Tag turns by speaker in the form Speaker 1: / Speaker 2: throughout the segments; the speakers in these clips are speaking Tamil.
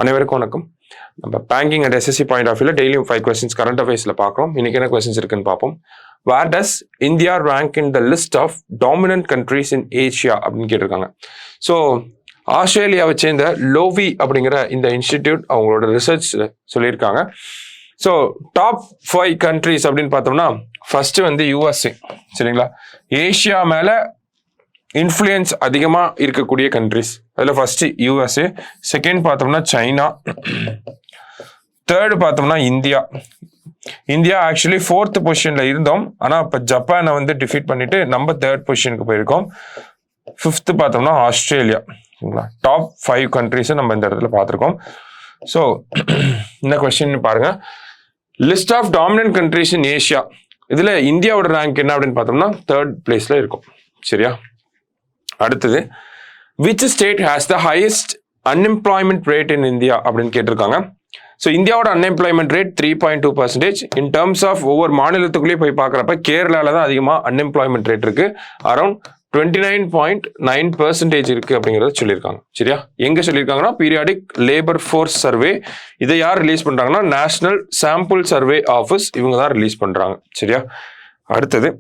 Speaker 1: அனைவருக்கும் வணக்கம். நம்ம banking and SSC point of வியூல டெய்லியும் 5 கொஸ்டின்ஸ் கரண்ட் அஃபேர்ஸ்ல பார்க்குறோம். இன்னைக்கு என்ன கொஸ்டின்ஸ் இருக்குன்னு பார்ப்போம். Where does India rank in the list of dominant countries in Asia அப்படின்னு கேட்டிருக்காங்க. ஸோ ஆஸ்திரேலியாவை சேர்ந்த லோவி அப்படிங்கிற இந்த இன்ஸ்டிடியூட் அவங்களோட ரிசர்ச் சொல்லியிருக்காங்க. ஸோ டாப் 5 கண்ட்ரிஸ் அப்படின்னு பார்த்தோம்னா ஃபர்ஸ்ட் வந்து யூஎஸ்ஏ. சரிங்களா? ஏஷியா மேல இன்ஃப்ளூயன்ஸ் அதிகமாக இருக்கக்கூடிய கண்ட்ரிஸ் அதில் ஃபர்ஸ்ட் யூஎஸ்ஏ, செகண்ட் பார்த்தோம்னா சைனா, தேர்டு பார்த்தோம்னா இந்தியா. இந்தியா ஆக்சுவலி 4th பொசிஷன்ல இருந்தோம், ஆனால் இப்போ ஜப்பானை வந்து டிஃபீட் பண்ணிட்டு நம்ம 3rd பொசிஷனுக்கு போயிருக்கோம். 5th பார்த்தோம்னா ஆஸ்திரேலியா. சரிங்களா? டாப் 5 கண்ட்ரிஸை நம்ம இந்த இடத்துல பார்த்துருக்கோம். ஸோ இந்த கொஸ்டின் பாருங்க, list of dominant countries in Asia. இதில் இந்தியாவோட ரேங்க் என்ன அப்படின்னு பார்த்தோம்னா 3rd பிளேஸ்ல இருக்கும். சரியா? அடுத்தது, which state has the highest unemployment rate in India அப்படின்னு கேட்டிருக்காங்க. ஸோ இந்தியாவோட unemployment rate 3.2%. In terms of ஒவ்வொரு மாநிலத்துக்குள்ளேயே போய் பார்க்குறப்ப கேரளாவில் தான் அதிகமாக அன்எம்ப்ளாய்மெண்ட் ரேட் இருக்கு. அரௌண்ட் 29.9% இருக்கு அப்படிங்கிறத சொல்லியிருக்காங்க. சரியா? எங்க சொல்லியிருக்காங்கன்னா பீரியாடிக் லேபர் ஃபோர்ஸ் சர்வே. இதை யார் ரிலீஸ் பண்றாங்கன்னா நேஷனல் சாம்பிள் சர்வே ஆஃபீஸ், இவங்க தான் ரிலீஸ் பண்றாங்க. சரியா? அடுத்தது,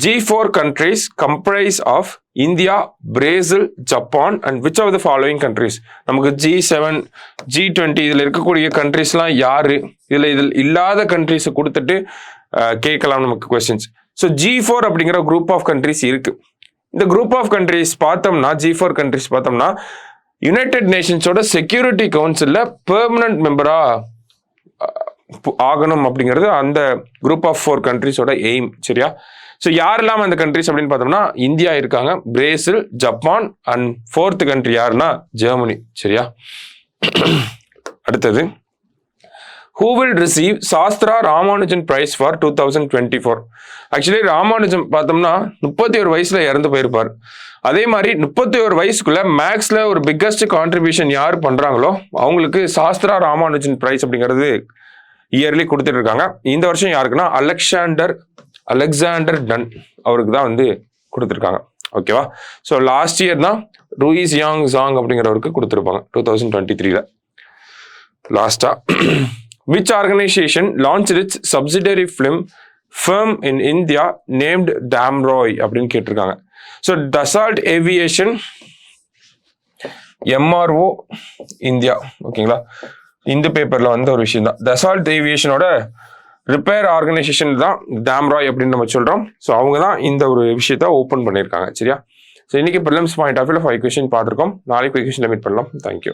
Speaker 1: G4 countries comprise of India, Brazil, Japan and which of the following countries? நமக்கு G7, G20 இதில் இருக்கக்கூடிய கண்ட்ரிஸ்லாம் யாரு, இதில் இல்லாத கண்ட்ரிஸை கொடுத்துட்டு கேட்கலாம் நமக்கு கொஸ்டின்ஸ். ஸோ G4 அப்படிங்கிற குரூப் ஆஃப் கண்ட்ரிஸ் இருக்கு. இந்த குரூப் ஆஃப் கண்ட்ரிஸ் பார்த்தோம்னா G4 கண்ட்ரிஸ் பார்த்தோம்னா யுனைடெட் நேஷன்ஸோட செக்யூரிட்டி கவுன்சிலில் பெர்மனன்ட் மெம்பரா ஆகணும் அப்படிங்கிறது அந்த குரூப் ஆஃப் 4 கண்ட்ரிஸோட எய்ம். சரியா? ஸோ யாரெல்லாம் அந்த கண்ட்ரிஸ் அப்படின்னு பார்த்தோம்னா இந்தியா இருக்காங்க, Brazil, Japan and 4th country யாருன்னா ஜெர்மனி. சரியா? அடுத்தது, who will receive Sastra Ramanujan prize for 2024? Actually Ramanujam பார்த்தோம்னா 31 வயசுல இறந்து போயிருப்பார். அதே மாதிரி 31 வயசுக்குள்ள மேக்ஸ்ல ஒரு பிக்கஸ்ட் கான்ட்ரிபியூஷன் யார் பண்றாங்களோ அவங்களுக்கு சாஸ்திரா ராமானுஜன் பிரைஸ் அப்படிங்கிறது இயர்லி கொடுத்துட்டு இருக்காங்க. இந்த வருஷம் யாருக்குன்னா அலெக்சாண்டர் டன் அவருக்கு தான் வந்து கொடுத்துருக்காங்க. ஓகேவா? ஸோ லாஸ்ட் இயர் தான் ரூயிஸ் யாங் ஜாங் அப்படிங்கிறவருக்கு கொடுத்துருப்பாங்க 2023ல லாஸ்டா. Which organisation launch it's subsidiary firm in India named Damroy அப்படின்னு கேட்டிருக்காங்க. So Dassault aviation MRO India. ஓகேங்களா? இந்த பேப்பர்ல வந்த ஒரு விஷயம் தான். டசால்ட் ஏவியேஷனோட ரிப்பேர் ஆர்கனைசேஷன் தான் டேம்ராய் அப்படின்னு நம்ம சொல்றோம். ஸோ அவங்க தான் இந்த ஒரு விஷயத்த ஓப்பன் பண்ணியிருக்காங்க. சரியா? ஸோ இன்னைக்கு ப்ரிலிம்ஸ் பாயிண்ட் ஆஃப் வியூல 5 கொஸ்டின் பார்த்துருக்கோம். நாளைக்கு கொஸ்டின்ல மீட் பண்ணலாம். தேங்க்யூ.